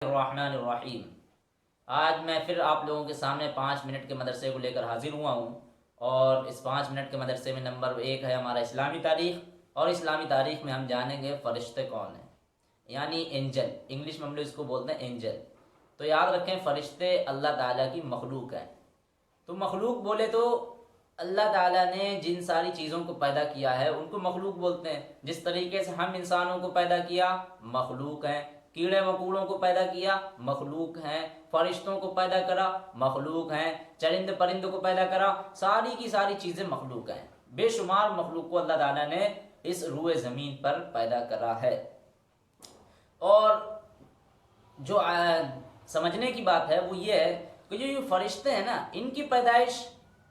الرحمن الرحیم۔ آج میں پھر آپ لوگوں کے سامنے 5 منٹ کے مدرسے کو لے کر حاضر ہوا ہوں، اور اس 5 منٹ کے مدرسے میں نمبر 1 ہے ہمارا اسلامی تاریخ، اور اسلامی تاریخ میں ہم جانیں گے فرشتے کون ہیں، یعنی اینجل، انگلش میں ہم لوگ اس کو بولتے ہیں اینجل۔ تو یاد رکھیں فرشتے اللہ تعالیٰ کی مخلوق ہیں۔ تو مخلوق بولے تو اللہ تعالیٰ نے جن ساری چیزوں کو پیدا کیا ہے ان کو مخلوق بولتے ہیں۔ جس طریقے سے ہم انسانوں کو پیدا کیا، مخلوق ہیں، کیڑے مکوڑوں کو پیدا کیا، مخلوق ہیں، فرشتوں کو پیدا کرا، مخلوق ہیں، چرند پرند کو پیدا کرا، ساری کی ساری چیزیں مخلوق ہیں۔ بے شمار مخلوق کو اللہ تعالیٰ نے اس روئے زمین پر پیدا کرا ہے۔ اور جو سمجھنے کی بات ہے وہ یہ ہے کہ جو یہ فرشتے ہیں نا، ان کی پیدائش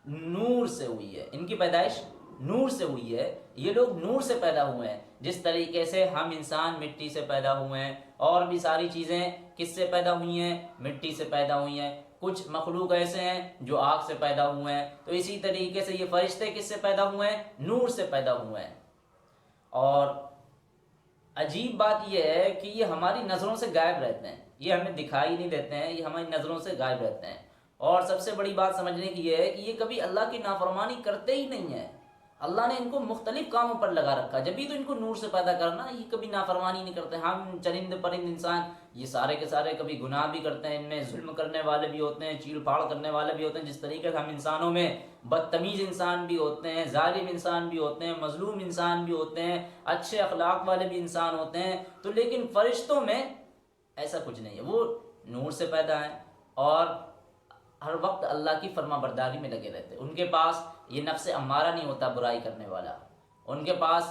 نور سے ہوئی ہے، ان کی پیدائش نور سے ہوئی ہے۔ یہ لوگ نور سے پیدا ہوئے ہیں، جس طریقے سے ہم انسان مٹی سے پیدا ہوئے ہیں، اور بھی ساری چیزیں کس سے پیدا ہوئی ہیں؟ مٹی سے پیدا ہوئی ہیں۔ کچھ مخلوق ایسے ہیں جو آگ سے پیدا ہوئے ہیں، تو اسی طریقے سے یہ فرشتے کس سے پیدا ہوئے ہیں؟ نور سے پیدا ہوئے ہیں۔ اور عجیب بات یہ ہے کہ یہ ہماری نظروں سے غائب رہتے ہیں، یہ ہمیں دکھائی نہیں دیتے ہیں، یہ ہماری نظروں سے غائب رہتے ہیں۔ اور سب سے بڑی بات سمجھنے کی یہ ہے کہ یہ کبھی اللہ کی نافرمانی کرتے ہی نہیں ہیں۔ اللہ نے ان کو مختلف کاموں پر لگا رکھا، جبھی تو ان کو نور سے پیدا کرنا، یہ کبھی نافرمانی نہیں کرتے۔ ہم چرند پرند انسان یہ سارے کے سارے کبھی گناہ بھی کرتے ہیں، ان میں ظلم کرنے والے بھی ہوتے ہیں، چیڑ پھاڑ کرنے والے بھی ہوتے ہیں۔ جس طریقے سے ہم انسانوں میں بدتمیز انسان بھی ہوتے ہیں، ظالم انسان بھی ہوتے ہیں، مظلوم انسان بھی ہوتے ہیں، اچھے اخلاق والے بھی انسان ہوتے ہیں، تو لیکن فرشتوں میں ایسا کچھ نہیں ہے۔ وہ نور سے پیدا ہیں اور ہر وقت اللہ کی فرما برداری میں لگے رہتے ہیں۔ ان کے پاس یہ نفس امارہ نہیں ہوتا برائی کرنے والا، ان کے پاس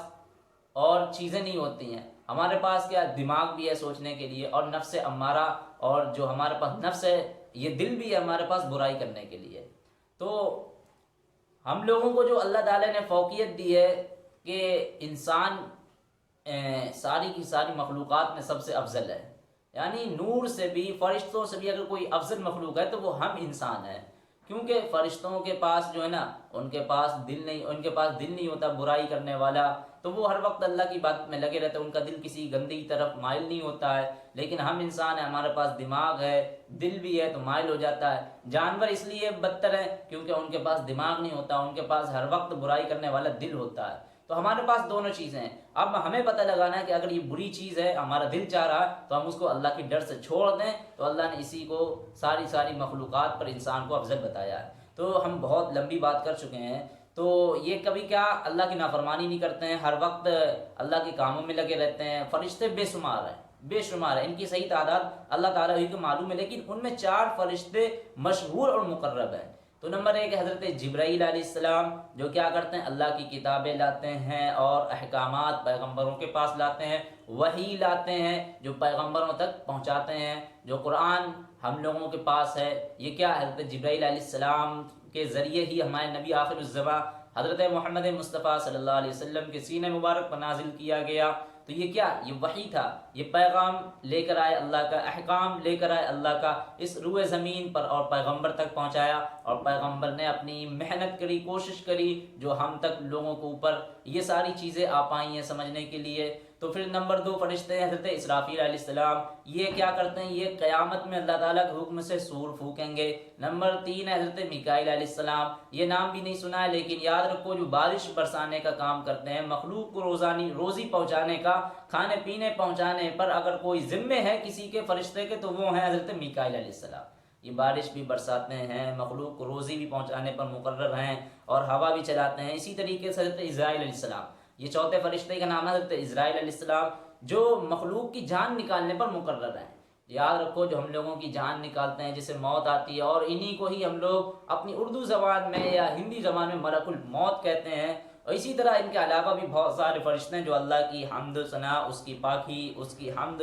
اور چیزیں نہیں ہوتی ہیں۔ ہمارے پاس کیا دماغ بھی ہے سوچنے کے لیے، اور نفس امارہ، اور جو ہمارے پاس نفس ہے یہ دل بھی ہے ہمارے پاس برائی کرنے کے لیے۔ تو ہم لوگوں کو جو اللہ تعالیٰ نے فوقیت دی ہے کہ انسان ساری کی ساری مخلوقات میں سب سے افضل ہے، یعنی نور سے بھی، فرشتوں سے بھی اگر کوئی افضل مخلوق ہے تو وہ ہم انسان ہیں۔ کیونکہ فرشتوں کے پاس جو ہے نا، ان کے پاس دل نہیں ہوتا برائی کرنے والا، تو وہ ہر وقت اللہ کی بات میں لگے رہتے ہیں، ان کا دل کسی گندی طرف مائل نہیں ہوتا ہے۔ لیکن ہم انسان ہیں، ہمارے پاس دماغ ہے، دل بھی ہے، تو مائل ہو جاتا ہے۔ جانور اس لیے بدتر ہیں کیونکہ ان کے پاس دماغ نہیں ہوتا، ان کے پاس ہر وقت برائی کرنے والا دل ہوتا ہے۔ تو ہمارے پاس دونوں چیزیں ہیں۔ اب ہمیں پتہ لگانا ہے کہ اگر یہ بری چیز ہے، ہمارا دل چاہ رہا ہے تو ہم اس کو اللہ کی ڈر سے چھوڑ دیں، تو اللہ نے اسی کو ساری مخلوقات پر انسان کو افضل بتایا ہے۔ تو ہم بہت لمبی بات کر چکے ہیں۔ تو یہ کبھی کیا اللہ کی نافرمانی نہیں کرتے ہیں، ہر وقت اللہ کے کاموں میں لگے رہتے ہیں۔ فرشتے بے شمار ہیں، بے شمار ہے، ان کی صحیح تعداد اللہ تعالیٰ ہی کو معلوم ہے، لیکن ان میں 4 فرشتے مشہور اور مقرب ہیں۔ تو نمبر 1 حضرت جبرائیل علیہ السلام، جو کیا کرتے ہیں؟ اللہ کی کتابیں لاتے ہیں اور احکامات پیغمبروں کے پاس لاتے ہیں، وحی لاتے ہیں جو پیغمبروں تک پہنچاتے ہیں۔ جو قرآن ہم لوگوں کے پاس ہے، یہ کیا حضرت جبرائیل علیہ السلام کے ذریعے ہی ہمارے نبی آخر الزماں حضرت محمد مصطفیٰ صلی اللہ علیہ وسلم کے سینہ مبارک پر نازل کیا گیا۔ تو یہ کیا؟ یہ وحی تھا، یہ پیغام لے کر آئے اللہ کا، احکام لے کر آئے اللہ کا اس روئے زمین پر، اور پیغمبر تک پہنچایا، اور پیغمبر نے اپنی محنت کری، کوشش کری، جو ہم تک لوگوں کے اوپر یہ ساری چیزیں آ پائی ہیں سمجھنے کے لیے۔ تو پھر نمبر 2 فرشتے ہیں حضرت اسرافیل علیہ السلام، یہ کیا کرتے ہیں؟ یہ قیامت میں اللہ تعالیٰ کے حکم سے سور پھونکیں گے۔ نمبر 3 ہے حضرت میکائیل علیہ السلام، یہ نام بھی نہیں سنا ہے لیکن یاد رکھو، جو بارش برسانے کا کام کرتے ہیں، مخلوق کو روزی پہنچانے کا، کھانے پینے پہنچانے پر اگر کوئی ذمے ہے کسی کے فرشتے کے تو وہ ہیں حضرت میکائیل علیہ السلام۔ یہ بارش بھی برساتے ہیں، مخلوق کو روزی بھی پہنچانے پر مقرر ہیں، اور ہوا بھی چلاتے ہیں۔ اسی طریقے سے حضرت اسرائیل علیہ السلام، یہ 4 فرشتے کا نام ہے حضرت اسرائیل علیہ السلام، جو مخلوق کی جان نکالنے پر مقرر ہیں۔ یاد رکھو، جو ہم لوگوں کی جان نکالتے ہیں، جسے موت آتی ہے، اور انہی کو ہی ہم لوگ اپنی اردو زبان میں یا ہندی زبان میں ملک الموت کہتے ہیں۔ اور اسی طرح ان کے علاوہ بھی بہت سارے فرشتے ہیں جو اللہ کی حمد ثنا، اس کی پاکی، اس کی حمد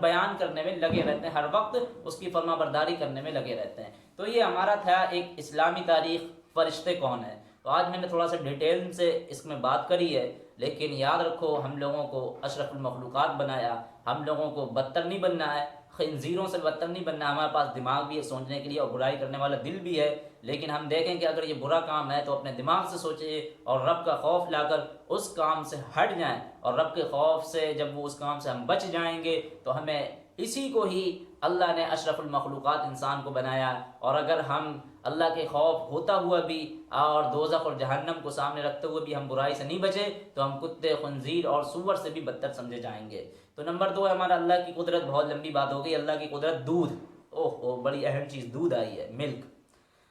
بیان کرنے میں لگے رہتے ہیں، ہر وقت اس کی فرما برداری کرنے میں لگے رہتے ہیں۔ تو یہ ہمارا تھا ایک اسلامی تاریخ، فرشتے کون ہیں۔ تو آج میں نے تھوڑا سا ڈیٹیل سے اس میں بات کری ہے، لیکن یاد رکھو، ہم لوگوں کو اشرف المخلوقات بنایا، ہم لوگوں کو بدتر نہیں بننا ہے، خنزیروں سے بدتر نہیں بننا ہے۔ ہمارے پاس دماغ بھی ہے سوچنے کے لیے، اور برائی کرنے والا دل بھی ہے، لیکن ہم دیکھیں کہ اگر یہ برا کام ہے تو اپنے دماغ سے سوچیں، اور رب کا خوف لا کر اس کام سے ہٹ جائیں، اور رب کے خوف سے جب وہ اس کام سے ہم بچ جائیں گے تو ہمیں اسی کو ہی اللہ نے اشرف المخلوقات انسان کو بنایا، اور اگر ہم اللہ کے خوف ہوتا ہوا بھی اور دوزخ اور جہنم کو سامنے رکھتے ہوئے بھی ہم برائی سے نہیں بچے تو ہم کتے، خنزیر اور سور سے بھی بدتر سمجھے جائیں گے۔ تو نمبر 2 ہے ہمارا اللہ کی قدرت۔ بہت لمبی بات ہو گئی۔ اللہ کی قدرت دودھ، بڑی اہم چیز دودھ آئی ہے، ملک۔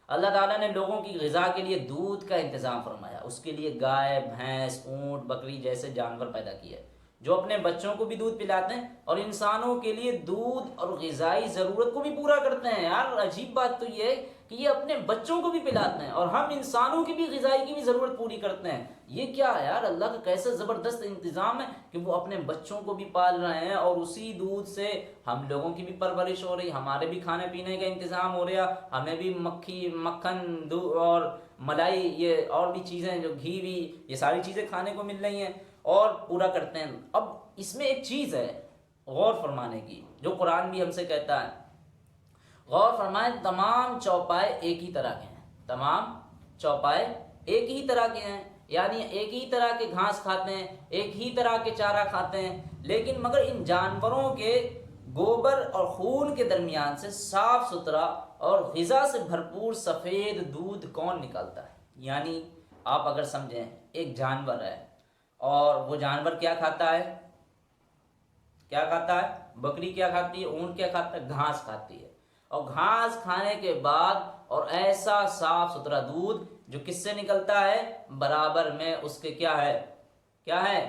اللہ تعالیٰ نے لوگوں کی غذا کے لیے دودھ کا انتظام فرمایا، اس کے لیے گائے، بھینس، اونٹ، بکری جیسے جانور پیدا کیے جو اپنے بچوں کو بھی دودھ پلاتے ہیں اور انسانوں کے لیے دودھ اور غذائی ضرورت کو بھی پورا کرتے ہیں۔ یار عجیب بات تو یہ ہے کہ یہ اپنے بچوں کو بھی پلاتے ہیں اور ہم انسانوں کی بھی غذائی کی بھی ضرورت پوری کرتے ہیں۔ یہ کیا ہے یار، اللہ کا کیسا زبردست انتظام ہے کہ وہ اپنے بچوں کو بھی پال رہے ہیں اور اسی دودھ سے ہم لوگوں کی بھی پرورش ہو رہی، ہمارے بھی کھانے پینے کا انتظام ہو رہا، ہمیں بھی مکھی، مکھن اور ملائی، یہ اور بھی چیزیں جو گھی بھی، یہ ساری چیزیں کھانے کو مل رہی ہیں اور پورا کرتے ہیں۔ اب اس میں ایک چیز ہے غور فرمانے کی جو قرآن بھی ہم سے کہتا ہے، غور فرمائیں، تمام چوپائے ایک ہی طرح کے ہیں، تمام چوپائے ایک ہی طرح کے ہیں، یعنی ایک ہی طرح کے گھاس کھاتے ہیں، ایک ہی طرح کے چارہ کھاتے ہیں، لیکن مگر ان جانوروں کے گوبر اور خون کے درمیان سے صاف ستھرا اور غذا سے بھرپور سفید دودھ کون نکالتا ہے؟ یعنی آپ اگر سمجھیں ایک جانور ہے اور وہ جانور کیا کھاتا ہے؟ کیا کھاتا ہے؟ بکری کیا کھاتی ہے؟ اونٹ کیا کھاتا ہے؟ گھاس کھاتی ہے، اور گھاس کھانے کے بعد اور ایسا صاف ستھرا دودھ جو کس سے نکلتا ہے؟ برابر میں اس کے کیا ہے؟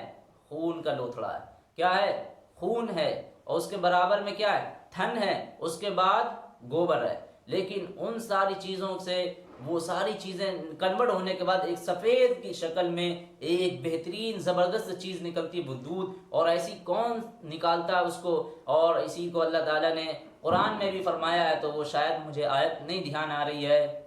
خون کا لوتھڑا ہے، کیا ہے؟ خون ہے، اور اس کے برابر میں کیا ہے؟ تھن ہے، اس کے بعد گوبر ہے۔ لیکن ان ساری چیزوں سے وہ ساری چیزیں کنورٹ ہونے کے بعد ایک سفید کی شکل میں ایک بہترین زبردست چیز نکلتی ہے، وہ دودھ، اور ایسی کون نکالتا ہے اس کو؟ اور اسی کو اللہ تعالیٰ نے قرآن میں بھی فرمایا ہے، تو وہ شاید مجھے آیت نہیں دھیان آ رہی ہے،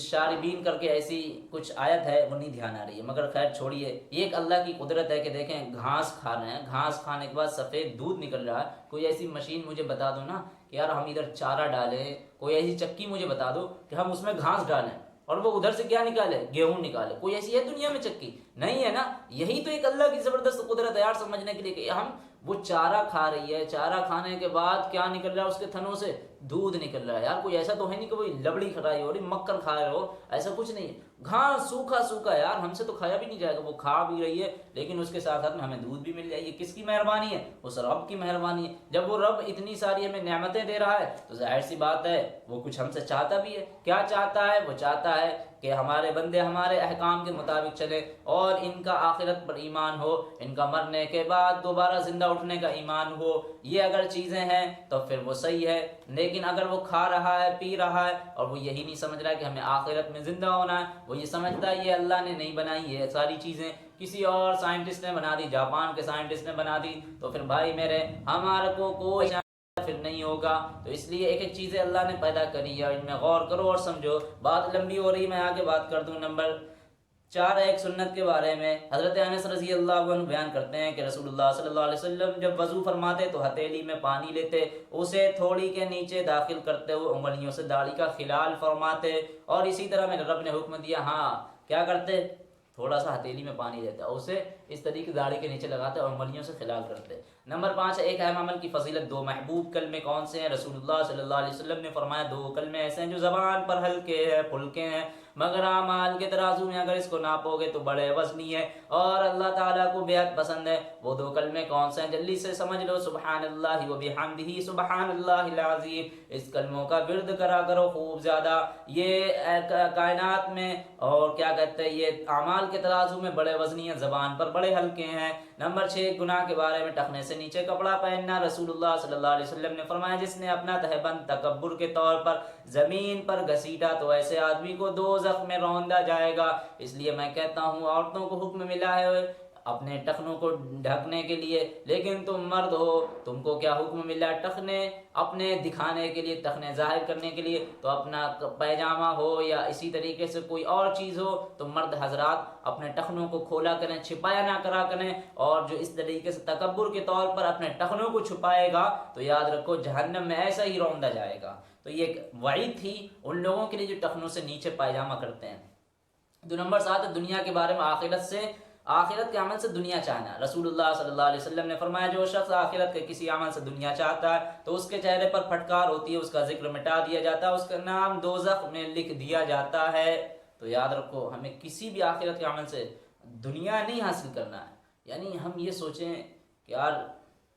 شاربین کر کے ایسی کچھ آیت ہے، وہ نہیں دھیان آ رہی ہے، مگر خیر چھوڑیے۔ یہ ایک اللہ کی قدرت ہے کہ دیکھیں گھاس کھا رہے ہیں، گھاس کھانے کے بعد سفید دودھ نکل رہا ہے۔ کوئی ایسی مشین مجھے بتا دو نا کہ یار ہم ادھر چارہ ڈالیں، کوئی ایسی چکی مجھے بتا دو کہ ہم اس میں گھاس ڈالیں اور وہ ادھر سے کیا نکالے؟ گیہوں نکالے۔ کوئی ایسی ہے دنیا میں چکی؟ نہیں ہے نا۔ یہی تو ایک اللہ کی زبردست قدرت ہے یار، سمجھنے کے لیے کہ ہم وہ چارہ کھا رہی ہے، چارہ کھانے کے بعد کیا نکل رہا ہے اس کے تھنوں سے؟ دودھ نکل رہا ہے۔ یار کوئی ایسا تو ہے نہیں کہ کوئی لبڑی کھائی ہو رہی، مکھن کھا رہے ہو، ایسا کچھ نہیں ہے۔ گھاس سوکھا سوکھا یار، ہم سے تو کھایا بھی نہیں جائے گا، وہ کھا بھی رہی ہے لیکن اس کے ساتھ ساتھ میں ہمیں دودھ بھی مل جائے۔ یہ کس کی مہربانی ہے؟ اس رب کی مہربانی ہے۔ جب وہ رب اتنی ساری ہمیں نعمتیں دے رہا ہے تو ظاہر سی بات ہے وہ کچھ ہم سے چاہتا بھی ہے۔ کیا چاہتا ہے؟ وہ چاہتا ہے کہ ہمارے بندے ہمارے احکام کے مطابق چلے اور ان کا آخرت پر ایمان ہو، ان کا مرنے کے بعد دوبارہ زندہ اٹھنے کا ایمان ہو۔ یہ اگر چیزیں ہیں تو پھر وہ صحیح ہے، لیکن اگر وہ کھا رہا ہے، پی رہا ہے اور وہ یہی نہیں سمجھ رہا ہے کہ ہمیں آخرت میں زندہ ہونا ہے، وہ یہ سمجھتا ہے یہ اللہ نے نہیں بنائی، یہ ساری چیزیں کسی اور سائنٹسٹ نے بنا دی، جاپان کے سائنٹسٹ نے بنا دی، تو پھر بھائی میرے ہمارے کو کوئی پھر نہیں ہوگا۔ تو اس لیے ایک ایک چیزیں اللہ نے پیدا کری ہے، ان میں غور کرو اور سمجھو۔ بات لمبی ہو رہی، میں آگے بات کر دوں۔ نمبر 4 ایک سنت کے بارے میں حضرت انس رضی اللہ عنہ بیان کرتے ہیں کہ رسول اللہ صلی اللہ علیہ وسلم جب وضو فرماتے تو ہتھیلی میں پانی لیتے، اسے تھوڑی کے نیچے داخل کرتے ہوئے انگلیوں سے داڑھی کا خلال فرماتے، اور اسی طرح میرے رب نے حکم دیا، ہاں کیا کرتے؟ تھوڑا سا ہتھیلی میں پانی لیتے اور اسے اس طریقے داڑھی کے نیچے لگاتے اور انگلیوں سے خلال کرتے۔ نمبر 5 ایک اہم عمل کی فضیلت۔ 2 محبوب کلمے کون سے ہیں؟ رسول اللہ صلی اللہ علیہ وسلم نے فرمایا 2 کلمے ایسے ہیں جو زبان پر ہلکے ہیں، پھلکے ہیں، مگر اعمال کے ترازو میں اگر اس کو ناپو گے تو بڑے وزنی ہے اور اللہ تعالیٰ کو بے حد پسند ہے۔ وہ 2 کلمے کون سے ہیں؟ جلدی سے سمجھ لو۔ سبحان اللہ و بحمدہ، سبحان اللہ العظیم۔ اس کلموں کا ورد کرا کرو خوب زیادہ، یہ کائنات میں اور کیا کہتے ہیں یہ اعمال کے ترازو میں بڑے وزنی ہیں، زبان پر بڑے ہلکے ہیں۔ نمبر 6 گناہ کے بارے میں، ٹخنے سے نیچے کپڑا پہننا۔ رسول اللہ صلی اللہ علیہ وسلم نے فرمایا جس نے اپنا تہبند تکبر کے طور پر زمین پر گھسیٹا تو ایسے آدمی کو دوزخ میں روندا جائے گا۔ اس لیے میں کہتا ہوں عورتوں کو حکم ملا ہے اپنے ٹخنوں کو ڈھکنے کے لیے، لیکن تم مرد ہو، تم کو کیا حکم ملا ہے؟ ٹخنے اپنے دکھانے کے لیے، ٹخنے ظاہر کرنے کے لیے، تو اپنا پیجامہ ہو یا اسی طریقے سے کوئی اور چیز ہو تو مرد حضرات اپنے ٹخنوں کو کھولا کریں، چھپایا نہ کرا کریں، اور جو اس طریقے سے تکبر کے طور پر اپنے ٹخنوں کو چھپائے گا تو یاد رکھو جہنم میں ایسا ہی روندا جائے گا۔ تو یہ ایک وعید تھی ان لوگوں کے لیے جو ٹخنوں سے نیچے پائجامہ کرتے ہیں۔ 2 نمبر 7 دنیا کے بارے میں، آخرت سے آخرت کے عمل سے دنیا چاہنا۔ رسول اللہ صلی اللہ علیہ وسلم نے فرمایا جو شخص آخرت کے کسی عمل سے دنیا چاہتا ہے تو اس کے چہرے پر پھٹکار ہوتی ہے، اس کا ذکر مٹا دیا جاتا ہے، اس کا نام دوزخ میں لکھ دیا جاتا ہے۔ تو یاد رکھو ہمیں کسی بھی آخرت کے عمل سے دنیا نہیں حاصل کرنا ہے، یعنی ہم یہ سوچیں کہ یار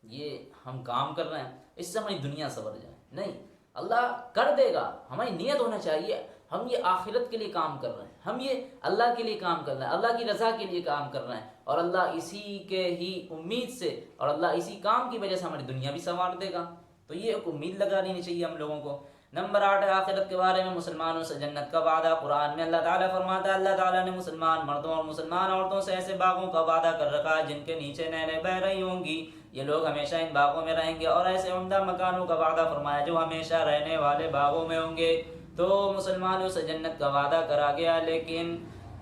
یہ ہم کام کر رہے ہیں اس سے ہماری دنیا سنور جائے، نہیں، اللہ کر دے گا۔ ہماری نیت ہونا چاہیے ہم یہ آخرت کے لیے کام کر رہے ہیں، ہم یہ اللہ کے لیے کام کر رہے ہیں، اللہ کی رضا کے لیے کام کر رہے ہیں، اور اللہ اسی کے ہی امید سے اور اللہ اسی کام کی وجہ سے ہماری دنیا بھی سنوار دے گا۔ تو یہ ایک امید لگا لینی چاہیے ہم لوگوں کو۔ نمبر 8 ہے آخرت کے بارے میں مسلمانوں سے جنت کا وعدہ۔ قرآن میں اللہ تعالیٰ فرماتا ہے اللہ تعالیٰ نے مسلمان مردوں اور مسلمان عورتوں سے ایسے باغوں کا وعدہ کر رکھا ہے جن کے نیچے نہریں بہہ رہی ہوں گی، یہ لوگ ہمیشہ ان باغوں میں رہیں گے، اور ایسے عمدہ مکانوں کا وعدہ فرمایا جو ہمیشہ رہنے والے باغوں میں ہوں گے۔ تو مسلمانوں سے جنت کا وعدہ کرا گیا، لیکن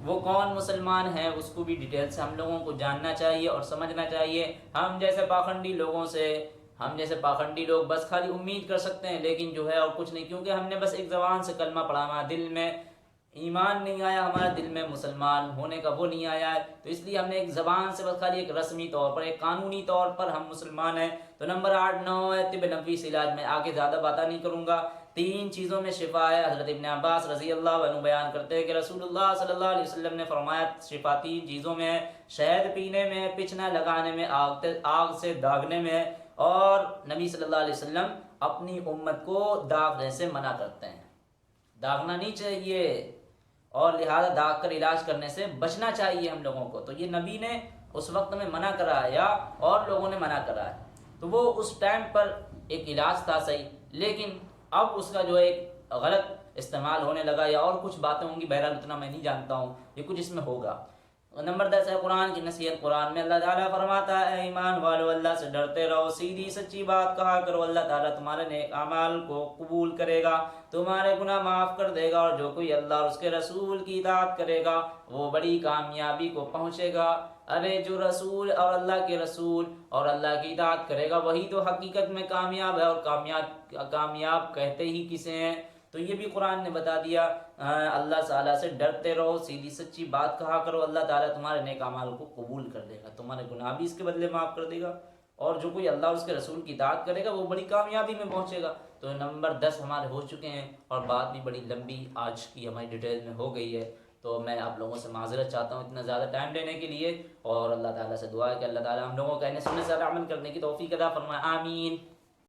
وہ کون مسلمان ہیں اس کو بھی ڈیٹیل سے ہم لوگوں کو جاننا چاہیے اور سمجھنا چاہیے۔ ہم جیسے پاخنڈی لوگ بس خالی امید کر سکتے ہیں لیکن جو ہے اور کچھ نہیں، کیونکہ ہم نے بس ایک زبان سے کلمہ پڑھا، ہمارا دل میں ایمان نہیں آیا، ہمارے دل میں مسلمان ہونے کا وہ نہیں آیا ہے، تو اس لیے ہم نے ایک زبان سے بس خالی ایک رسمی طور پر، ایک قانونی طور پر ہم مسلمان ہیں۔ تو نمبر 8 9 ہے طب نبوی سے علاج۔ میں آگے زیادہ باتیں نہیں کروں گا، 3 چیزوں میں شفا ہے۔ حضرت ابن عباس رضی اللہ عنہ بیان کرتے ہیں کہ رسول اللہ صلی اللہ علیہ وسلم نے فرمایا شفا 3 چیزوں میں ہے، شہد پینے میں، پچنا لگانے میں، آگ سے داغنے میں، اور نبی صلی اللہ علیہ وسلم اپنی امت کو داغنے سے منع کرتے ہیں، داغنا نہیں چاہیے، اور لہذا داغ کر علاج کرنے سے بچنا چاہیے ہم لوگوں کو۔ تو یہ نبی نے اس وقت میں منع کرا ہے یا اور لوگوں نے منع کرا ہے، تو وہ اس ٹائم پر ایک علاج تھا صحیح، لیکن اب اس کا جو ایک غلط استعمال ہونے لگا یا اور کچھ باتیں ہوں گی، بہرحال اتنا میں نہیں جانتا ہوں، یہ کچھ اس میں ہوگا۔ نمبر 10 ہے قرآن کی نصیحت۔ قرآن میں اللہ تعالیٰ فرماتا ہے ایمان والو اللہ سے ڈرتے رہو، سیدھی سچی بات کہا کرو، اللہ تعالیٰ تمہارے نیک اعمال کو قبول کرے گا، تمہارے گناہ معاف کر دے گا، اور جو کوئی اللہ اور اس کے رسول کی اطاعت کرے گا وہ بڑی کامیابی کو پہنچے گا۔ ارے جو رسول اور اللہ کے رسول اور اللہ کی اطاعت کرے گا وہی تو حقیقت میں کامیاب ہے، اور کامیاب کہتے ہی کسے ہیں؟ تو یہ بھی قرآن نے بتا دیا، اللہ تعالیٰ سے ڈرتے رہو، سیدھی سچی بات کہا کرو، اللہ تعالیٰ تمہارے نیک اعمال کو قبول کر لے گا، تمہارے گناہ بھی اس کے بدلے معاف کر دے گا، اور جو کوئی اللہ اور اس کے رسول کی اطاعت کرے گا وہ بڑی کامیابی میں پہنچے گا۔ تو نمبر 10 ہمارے ہو چکے ہیں، اور بات بھی بڑی لمبی آج کی ہماری ڈیٹیل میں ہو گئی ہے، تو میں آپ لوگوں سے معذرت چاہتا ہوں اتنا زیادہ ٹائم لینے کے لیے، اور اللہ تعالیٰ سے دعا ہے کہ اللہ تعالیٰ ہم لوگوں کا انہیں سننے سے عمل کرنے کی توفیق عطا فرمائے، آمین۔